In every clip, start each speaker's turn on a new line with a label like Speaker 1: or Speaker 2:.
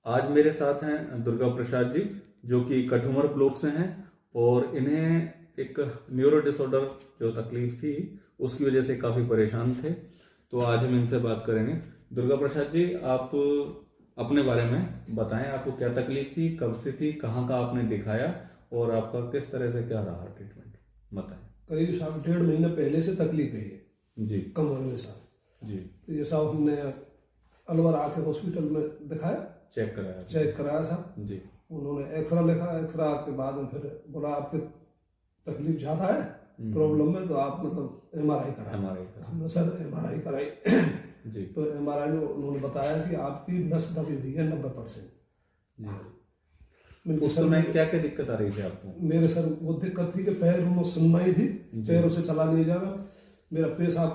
Speaker 1: आज मेरे साथ हैं दुर्गा प्रसाद जी, जो कि कठुमर ब्लॉक से हैं और इन्हें एक न्यूरो डिसऑर्डर जो तकलीफ थी उसकी वजह से काफ़ी परेशान थे। तो आज हम इनसे बात करेंगे। दुर्गा प्रसाद जी, आप अपने बारे में बताएं, आपको क्या तकलीफ थी, कब से थी, कहाँ का आपने दिखाया और आपका किस तरह से क्या रहा ट्रीटमेंट, बताएं।
Speaker 2: करीब साहब 1.5 महीना पहले से तकलीफ है ये
Speaker 1: जी
Speaker 2: कमर में साहब
Speaker 1: जी।
Speaker 2: तो ये साहब हमने अलवर आके हॉस्पिटल में दिखाया,
Speaker 1: चेक कराया
Speaker 2: साहब
Speaker 1: जी।
Speaker 2: उन्होंने एक्सरा लिखा, एक्सरा के बाद में फिर बोला आपके तकलीफ ज़्यादा है प्रॉब्लम में, तो आप मतलब एमआरआई कराएं। हमने सर एमआरआई कराई
Speaker 1: जी।
Speaker 2: तो एमआरआई में उन्होंने बताया कि आपकी नस दबी हुई है 90%।
Speaker 1: उस समय क्या क्या दिक्कत आ रही थी आपको?
Speaker 2: मेरे सर वो दिक्कत थी कि पैर में सुनवाई थी, पैरों से चला नहीं जा रहा, मेरा पेशाब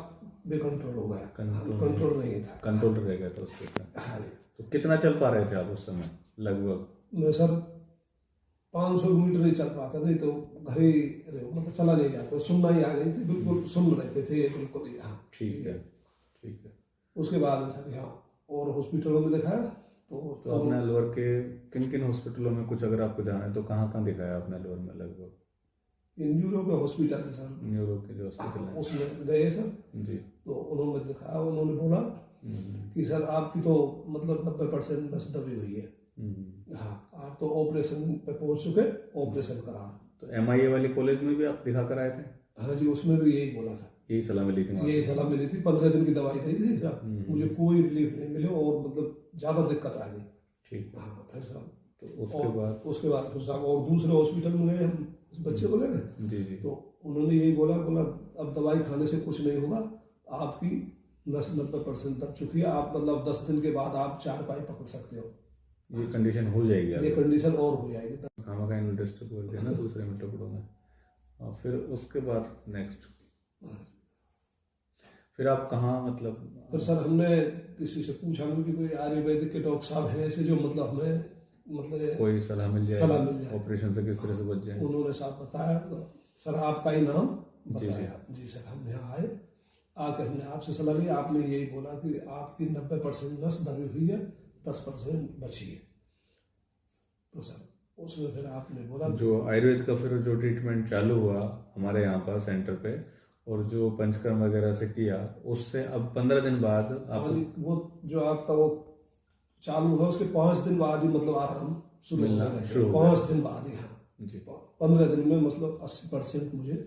Speaker 2: बेकंट्रोल हो गया, कंट्रोल नहीं था,
Speaker 1: कंट्रोल रह गया था उसके।
Speaker 2: हाँ।
Speaker 1: तो कितना चल पा रहे थे आप उस समय लगभग?
Speaker 2: मैं सर 500 मीटर नहीं चल पाता, नहीं तो घर ही मतलब चला नहीं जाता, सुनना ही आ गई थी, बिल्कुल सुन रहे थे बिल्कुल ही। हाँ
Speaker 1: ठीक है ठीक है।
Speaker 2: उसके बाद सर यहाँ और हॉस्पिटलों में दिखाया
Speaker 1: तो आपने अलवर के किन किन हॉस्पिटलों में, कुछ अगर आपको जाना है तो कहाँ कहाँ दिखाया आपने अलवर में? लगभग
Speaker 2: न्यूरो का हॉस्पिटल है सर,
Speaker 1: न्यूरो के जो हॉस्पिटल है
Speaker 2: उसमें गए सर जी। तो उन्होंने दिखाया, उन्होंने बोला कि सर आपकी तो मतलब 90% नस दबी हुई है, हाँ आप तो ऑपरेशन पे पहुंच चुके, ऑपरेशन करा।
Speaker 1: तो MIA वाली कॉलेज में भी आप दिखा कर आए थे?
Speaker 2: हाँ जी, उसमें भी यही बोला था,
Speaker 1: यही सलाह मिली थी?
Speaker 2: यही सलाह मिली थी, 15 दिन की दवाई दी थी साहब, मुझे कोई रिलीफ नहीं मिले और मतलब ज़्यादा दिक्कत आ गई।
Speaker 1: ठीक।
Speaker 2: हाँ फिर साहब
Speaker 1: तो उसके बाद
Speaker 2: फिर साहब और दूसरे हॉस्पिटल में गए हम बच्चे को लेकर
Speaker 1: जी जी।
Speaker 2: तो उन्होंने यही बोला अब दवाई खाने से कुछ नहीं होगा, आपकी नस 90% दब चुकी है, आप मतलब 10 दिन के बाद आप 4 पाई पकड़ सकते हो।
Speaker 1: ये कंडीशन हो जाएगी,
Speaker 2: ये कंडीशन और हो जाएगी।
Speaker 1: खामा का इंडस्ट्री बोल के ना दूसरे में टुकड़ों में। और फिर उसके बाद नेक्स्ट फिर आप कहाँ मतलब?
Speaker 2: तो सर हमने किसी से पूछा कि कोई आयुर्वेदिक के डॉक्टर साहब हैं ऐसे जो मतलब हमें मतलब
Speaker 1: कोई सलाह मिल जाए ऑपरेशन से किस तरह से बच जाए।
Speaker 2: उन्होंने साहब बताया, सर आपका ही नाम बताया जी सर। हम यहाँ आए, आकर हमने आपसे सलाह ली, आपने यही बोला कि आपकी 90% नस दबी हुई है, 10% बची है। तो सर उसमें फिर आपने बोला
Speaker 1: जो आयुर्वेद का फिर जो ट्रीटमेंट चालू हुआ हमारे यहाँ पर सेंटर पे और जो पंचकर्म वगैरह से किया, उससे अब 15 दिन बाद आप
Speaker 2: वो जो आपका वो चालू है उसके 5 दिन बाद ही मतलब आराम शुरू होना, 5 दिन बाद ही। हाँ जी, 15 दिन में मतलब 80% मुझे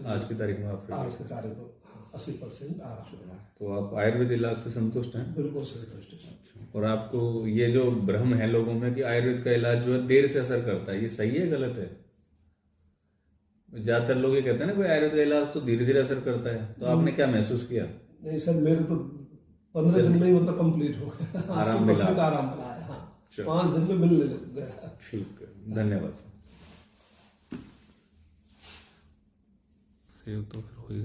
Speaker 1: आज की तारीख में आप
Speaker 2: आज की तारीख में 80% आराम शुरू हुआ।
Speaker 1: तो आप आयुर्वेद इलाज से संतुष्ट हैं?
Speaker 2: बिल्कुल संतुष्ट है।
Speaker 1: और आपको ये जो भ्रम है लोगों में कि आयुर्वेद का इलाज जो है देर से असर करता है, ये सही है गलत है? ज्यादातर लोग ये कहते हैं ना कोई आयुर्वेद का इलाज तो धीरे धीरे असर करता है, तो आपने क्या महसूस किया?
Speaker 2: नहीं सर, मेरे तो 15 दिन में ही मतलब कंप्लीट हो गया, 80% आराम मिला है। हाँ 5 दिन में मिलने लग गया।
Speaker 1: ठीक है, धन्यवाद। सेव तो फिर हो ही